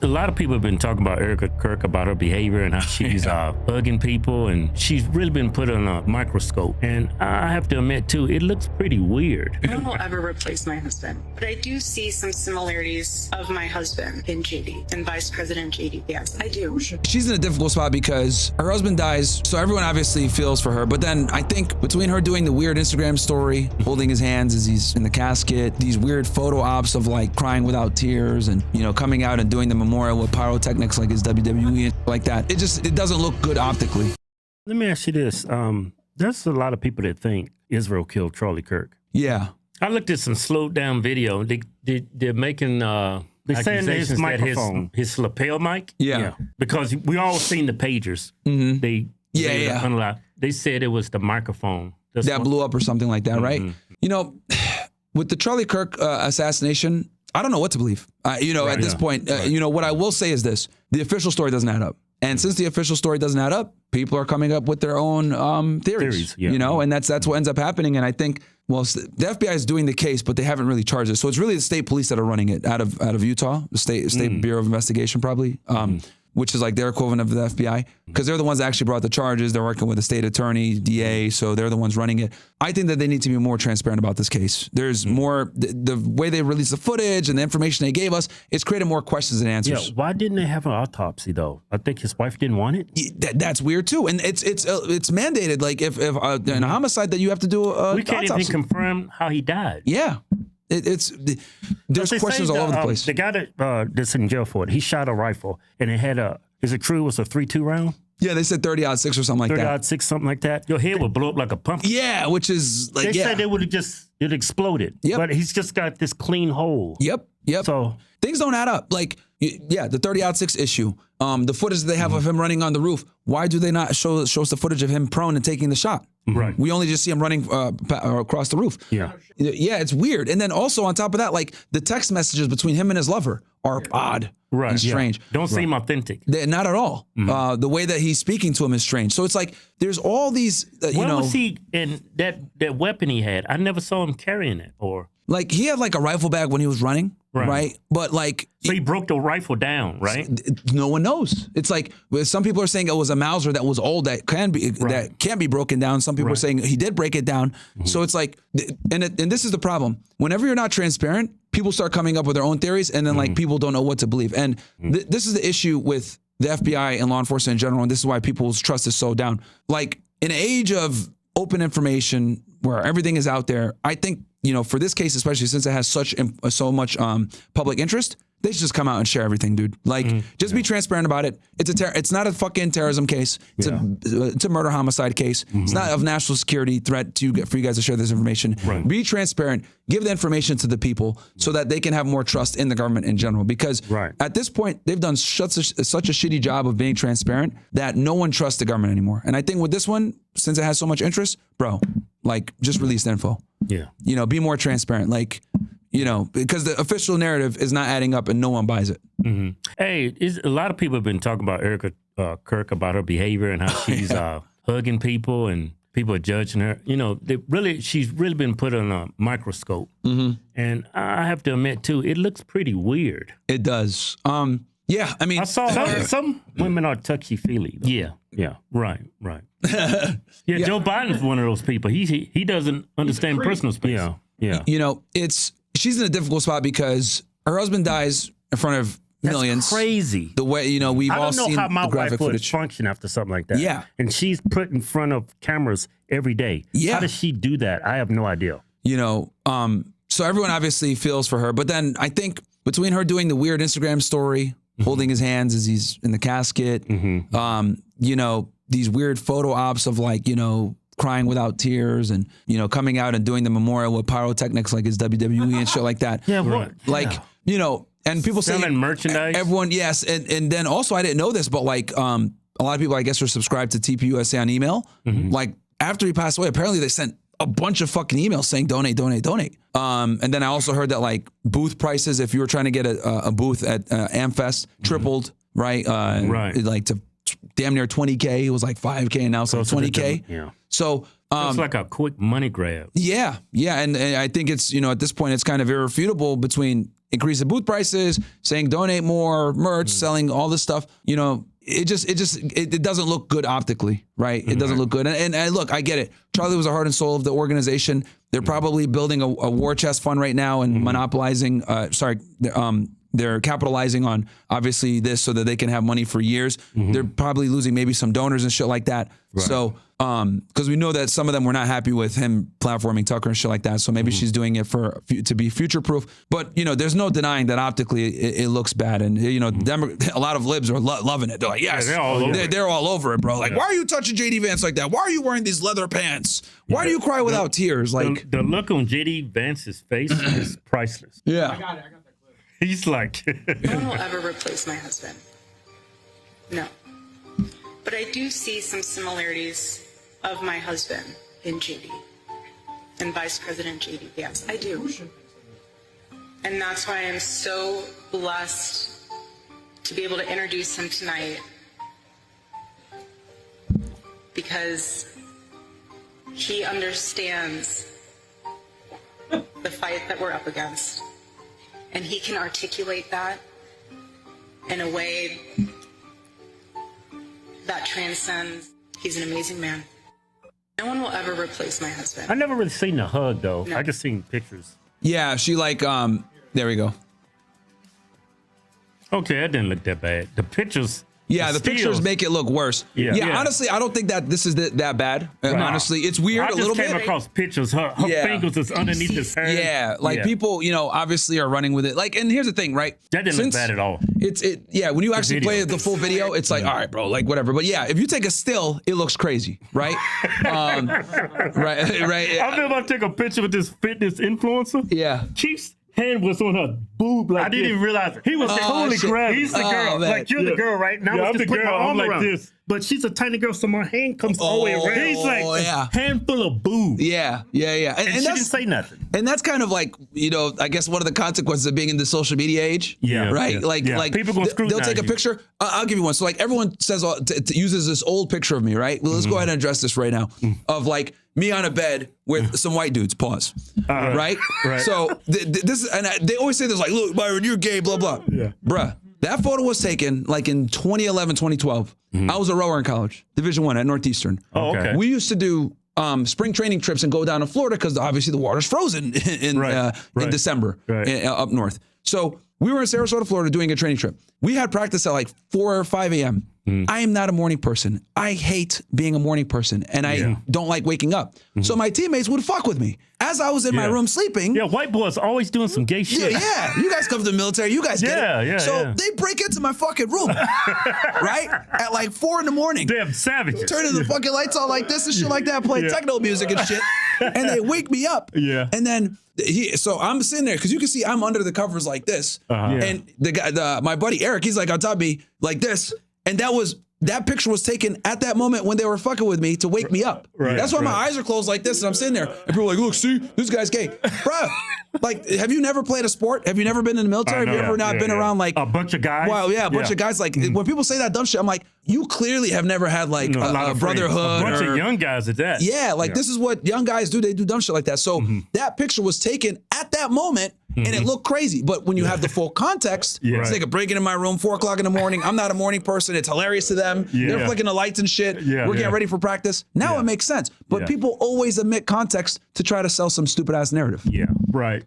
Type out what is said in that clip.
A lot of people have been talking about Erika Kirk, about her behavior and how she's hugging people, and she's really been put on a microscope. And I have to admit, too, it looks pretty weird. I don't know will ever replace my husband, but I do see some similarities of my husband in JD and Vice President JD. Yes, I do. She's in a difficult spot because her husband dies, so everyone obviously feels for her. But then I think between her doing the weird Instagram story, holding his hands as he's in the casket, these weird photo ops of like crying without tears, and coming out and doing the memorial with pyrotechnics like his WWE and like that, it doesn't look good optically. Let me ask you this: there's a lot of people that think Israel killed Charlie Kirk. Yeah, I looked at some slowed down video. They're making they're saying that his microphone, his lapel mic. Yeah. Because we all seen the pagers. Mm-hmm. They said it was the microphone that blew up or something like that, right? With the Charlie Kirk assassination, I don't know what to believe. At this point, what I will say is this: the official story doesn't add up. And since the official story doesn't add up, people are coming up with their own theories. And that's what ends up happening. And I think, well, the FBI is doing the case, but they haven't really charged it. So it's really the state police that are running it out of Utah, the state Bureau of Investigation, probably. Which is like their equivalent of the FBI, because they're the ones that actually brought the charges. They're working with the state attorney, DA, so they're the ones running it. I think that they need to be more transparent about this case. There's more, the way they release the footage and the information they gave us, it's created more questions than answers. Yeah, why didn't they have an autopsy though? I think his wife didn't want it. That's weird too, and it's mandated. Like if in a homicide that you have to do a we can't autopsy. even confirm how he died. Yeah. There's questions all over the place. The guy that's in jail for it, he shot a rifle, and it had is it true it was a .32 round? Yeah, they said 30-06 or something like that. 30-06, something like that. Your head would blow up like a pumpkin. Yeah, which is like, they said it exploded. Yep. But he's just got this clean hole. Yep. So things don't add up. Like, yeah, the 30-06 issue, the footage that they have of him running on the roof. Why do they not show us the footage of him prone and taking the shot? Right. We only just see him running across the roof. Yeah. Yeah, it's weird. And then also on top of that, like the text messages between him and his lover are odd and strange. Yeah. Don't seem authentic. Not at all. The way that he's speaking to him is strange. So it's like there's all these, Where was he in that weapon he had? I never saw him carrying it. Or like he had like a rifle bag when he was running. Right. But like. So he broke the rifle down, right? No one knows. It's like some people are saying it was a Mauser that was old that can't be broken down. Some people are saying he did break it down. So it's like, and this is the problem. Whenever you're not transparent, people start coming up with their own theories, and then like people don't know what to believe. And this is the issue with the FBI and law enforcement in general. And this is why people's trust is so down. Like in an age of open information where everything is out there, I think, for this case, especially since it has so much public interest, they should just come out and share everything, dude. Like, just be transparent about it. It's not a fucking terrorism case. It's a murder homicide case. It's not of national security threat for you guys to share this information. Right. Be transparent. Give the information to the people so that they can have more trust in the government in general. Because at this point, they've done such a shitty job of being transparent that no one trusts the government anymore. And I think with this one, since it has so much interest, bro, like just release the info. Yeah. Be more transparent. Like, because the official narrative is not adding up and no one buys it. Hey, a lot of people have been talking about Erika Kirk, about her behavior and how she's hugging people and people are judging her. She's really been put on a microscope. And I have to admit, too, it looks pretty weird. It does. Yeah, I mean, I saw some women are touchy-feely. Yeah, right. Joe Biden's one of those people. He doesn't understand personal space. Yeah. She's in a difficult spot because her husband dies in front of millions. That's crazy. The way, we've all seen the graphic footage. I don't know how my wife would function after something like that. Yeah. And she's put in front of cameras every day. Yeah. How does she do that? I have no idea. So everyone obviously feels for her. But then I think between her doing the weird Instagram story, holding his hands as he's in the casket, these weird photo ops of like, crying without tears and, coming out and doing the memorial with pyrotechnics like his WWE and shit like that. Yeah, what? Like, and people selling say merchandise. Everyone, yes. And then also, I didn't know this, but like a lot of people, I guess, are subscribed to TPUSA on email. Like after he passed away, apparently they sent a bunch of fucking emails saying donate. And then I also heard that like booth prices, if you were trying to get a booth at AmFest, tripled, right? Like to damn near 20K. It was like 5K and now it's like 20K. Yeah. So it's like a quick money grab. Yeah. And I think it's, at this point, it's kind of irrefutable between increasing booth prices, saying donate more merch, selling all this stuff. You know, it doesn't look good optically, right? It doesn't look good. And look, I get it. Charlie was the heart and soul of the organization. They're probably building a war chest fund right now and monopolizing. They're capitalizing on obviously this so that they can have money for years. They're probably losing maybe some donors and shit like that. Right. So, because we know that some of them were not happy with him platforming Tucker and shit like that. So maybe she's doing it to be future proof. But you know, there's no denying that optically it looks bad. And you know, a lot of libs are loving it. They're like, yes, they're all over it, bro. Like, why are you touching JD Vance like that? Why are you wearing these leather pants? Why do you cry without tears? Like the look on JD Vance's face is priceless. Yeah. I got that clip. He's like, no one will ever replace my husband. No. But I do see some similarities of my husband in JD and Vice President JD. Yes, I do. And that's why I'm so blessed to be able to introduce him tonight, because he understands the fight that we're up against. And he can articulate that in a way that transcends. He's an amazing man. No one will ever replace my husband. I never really seen the hug though. No. I just seen pictures. Yeah, she like there we go. Okay, that didn't look that bad. The pictures. Yeah, the pictures make it look worse. Yeah, honestly, I don't think that this is that bad. Right. Honestly, it's weird a little bit. I just came across pictures. Her fingers is underneath his hair. Yeah, like people, you know, obviously are running with it. Like, and here's the thing, right? That didn't look bad at all. Yeah, when you actually play the full video, it's like, all right, bro, like whatever. But yeah, if you take a still, it looks crazy, right? right. I feel about to take a picture with this fitness influencer. Yeah. Chief's hand was on her boob. Like I didn't even realize it. He was totally grabbing. He's the girl. Man. Like you're the girl, right? Now I'm the girl. I'm like this. But she's a tiny girl, so my hand comes all the way around. He's like a handful of boob. Yeah. And she didn't say nothing. And that's kind of like, you know, I guess one of the consequences of being in the social media age. Yeah. Right? Yeah. Like people gonna scrutinize they'll take a picture. I'll give you one. So like everyone says uses this old picture of me, right? Well, let's go ahead and address this right now. Of like me on a bed with some white dudes. Pause. Right? So this and they always say this like, look, Myron, you're gay, blah blah. Yeah. Bruh. That photo was taken like in 2011, 2012. I was a rower in college, Division I at Northeastern. Oh, okay. We used to do spring training trips and go down to Florida because obviously the water's frozen in December up north. So we were in Sarasota, Florida doing a training trip. We had practice at like 4 or 5 a.m. I am not a morning person. I hate being a morning person and I don't like waking up. So my teammates would fuck with me. As I was in my room sleeping. Yeah, white boys always doing some gay shit. Yeah. You guys come from the military. You guys get it. So they break into my fucking room, right? At like 4 a.m. Damn savages. Turning the fucking lights on like this and shit like that, play techno music and shit. And they wake me up. Yeah. And then so I'm sitting there because you can see I'm under the covers like this. And the guy, my buddy Eric, he's like on top of me like this. And that picture was taken at that moment when they were fucking with me to wake me up. That's why my eyes are closed like this and I'm sitting there and people are like, look, see, this guy's gay. Bruh, like, have you never played a sport? Have you never been in the military? Have you ever not been around like a bunch of guys? Well, a bunch of guys. Like when people say that dumb shit, I'm like, you clearly have never had like a brotherhood. A bunch of young guys at that. Yeah, like this is what young guys do. They do dumb shit like that. So that picture was taken at that moment. And it looked crazy. But when you have the full context, it's like a break into my room, 4 o'clock in the morning. I'm not a morning person. It's hilarious to them. They're flicking the lights and shit. We're getting ready for practice. Now it makes sense. But people always omit context to try to sell some stupid ass narrative. Yeah, right.